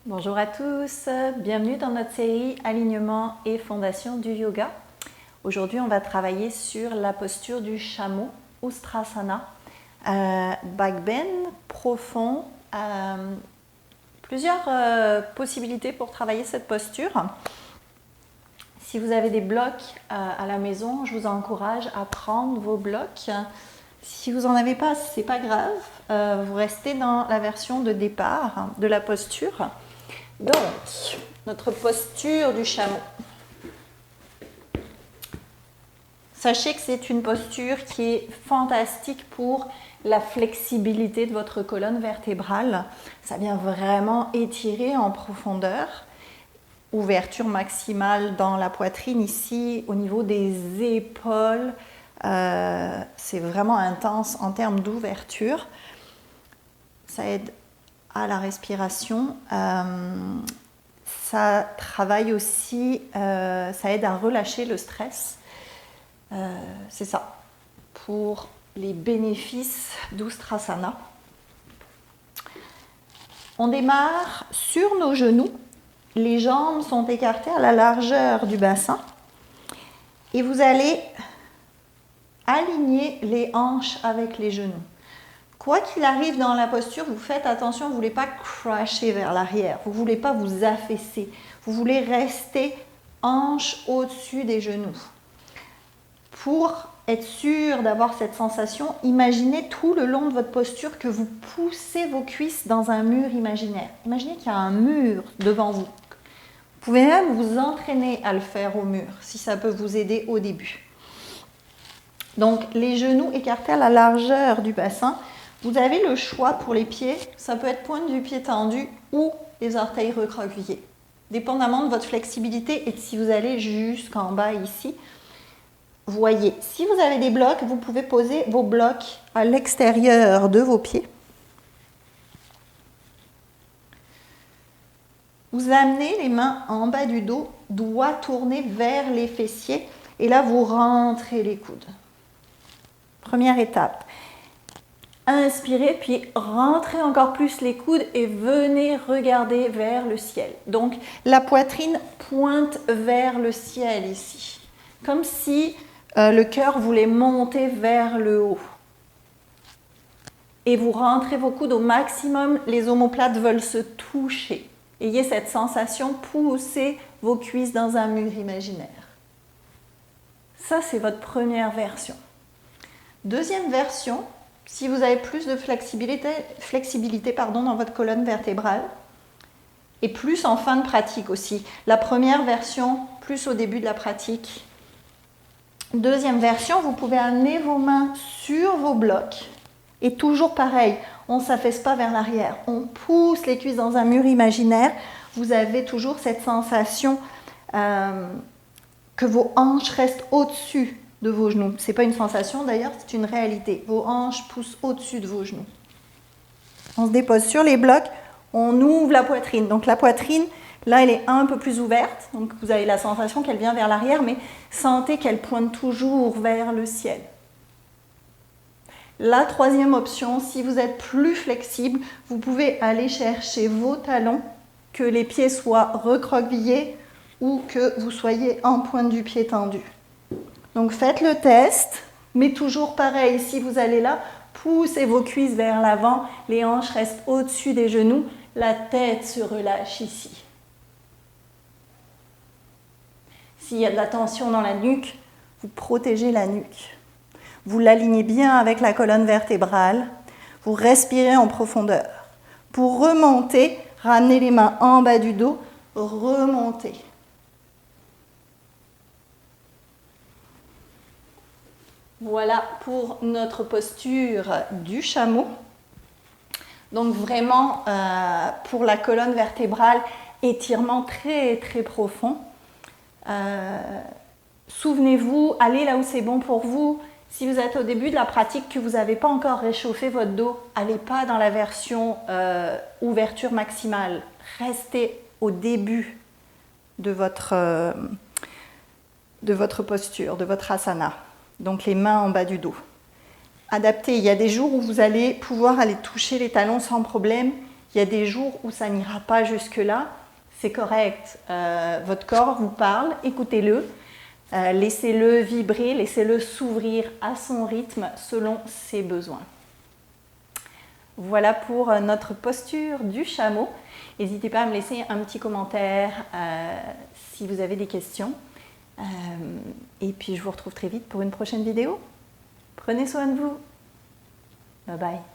Bonjour à tous, bienvenue dans notre série Alignement et fondation du yoga. Aujourd'hui, on va travailler sur la posture du chameau, Ustrasana, back bend, profond. Plusieurs possibilités pour travailler cette posture. Si vous avez des blocs à la maison, je vous encourage à prendre vos blocs. Si vous n'en avez pas, ce n'est pas grave, vous restez dans la version de départ de la posture. Donc, notre posture du chameau. Sachez que c'est une posture qui est fantastique pour la flexibilité de votre colonne vertébrale. Ça vient vraiment étirer en profondeur. Ouverture maximale dans la poitrine ici, au niveau des épaules. C'est vraiment intense en termes d'ouverture. Ça aide à la respiration. Ça travaille aussi, ça aide à relâcher le stress. C'est ça, pour les bénéfices d'Ustrasana. On démarre sur nos genoux. Les jambes sont écartées à la largeur du bassin. Et vous allez aligner les hanches avec les genoux. Quoi qu'il arrive dans la posture, vous faites attention, vous ne voulez pas crasher vers l'arrière, vous ne voulez pas vous affaisser, vous voulez rester hanches au-dessus des genoux. Pour être sûr d'avoir cette sensation, imaginez tout le long de votre posture que vous poussez vos cuisses dans un mur imaginaire. Imaginez qu'il y a un mur devant vous. Vous pouvez même vous entraîner à le faire au mur, si ça peut vous aider au début. Donc, les genoux écartés à la largeur du bassin. Vous avez le choix pour les pieds, ça peut être pointe du pied tendu ou les orteils recroquevillés, dépendamment de votre flexibilité et de si vous allez jusqu'en bas ici. Voyez, si vous avez des blocs, vous pouvez poser vos blocs à l'extérieur de vos pieds. Vous amenez les mains en bas du dos, doigts tournés vers les fessiers et là vous rentrez les coudes. Première étape. Inspirez, puis rentrez encore plus les coudes et venez regarder vers le ciel. Donc, la poitrine pointe vers le ciel ici. Comme si le cœur voulait monter vers le haut. Et vous rentrez vos coudes au maximum, les omoplates veulent se toucher. Ayez cette sensation, poussez vos cuisses dans un mur imaginaire. Ça, c'est votre première version. Deuxième version, si vous avez plus de flexibilité dans votre colonne vertébrale, et plus en fin de pratique aussi. La première version, plus au début de la pratique. Deuxième version, vous pouvez amener vos mains sur vos blocs. Et toujours pareil, on ne s'affaisse pas vers l'arrière. On pousse les cuisses dans un mur imaginaire. Vous avez toujours cette sensation que vos hanches restent au-dessus de vos genoux. Ce n'est pas une sensation d'ailleurs, c'est une réalité. Vos hanches poussent au-dessus de vos genoux. On se dépose sur les blocs, on ouvre la poitrine. Donc la poitrine, là, elle est un peu plus ouverte. Donc vous avez la sensation qu'elle vient vers l'arrière, mais sentez qu'elle pointe toujours vers le ciel. La troisième option, si vous êtes plus flexible, vous pouvez aller chercher vos talons, que les pieds soient recroquevillés ou que vous soyez en pointe du pied tendu. Donc faites le test, mais toujours pareil, si vous allez là, poussez vos cuisses vers l'avant, les hanches restent au-dessus des genoux, la tête se relâche ici. S'il y a de la tension dans la nuque, vous protégez la nuque. Vous l'alignez bien avec la colonne vertébrale, vous respirez en profondeur. Pour remonter, ramenez les mains en bas du dos, remontez. Voilà pour notre posture du chameau. Donc vraiment, pour la colonne vertébrale, étirement très très profond. Souvenez-vous, allez là où c'est bon pour vous. Si vous êtes au début de la pratique, que vous n'avez pas encore réchauffé votre dos, allez pas dans la version ouverture maximale. Restez au début de votre posture, de votre asana. Donc les mains en bas du dos. Adapté, il y a des jours où vous allez pouvoir aller toucher les talons sans problème. Il y a des jours où ça n'ira pas jusque-là, c'est correct. Votre corps vous parle, écoutez-le, laissez-le vibrer, laissez-le s'ouvrir à son rythme selon ses besoins. Voilà pour notre posture du chameau. N'hésitez pas à me laisser un petit commentaire si vous avez des questions. Et puis je vous retrouve très vite pour une prochaine vidéo. Prenez soin de vous. Bye bye.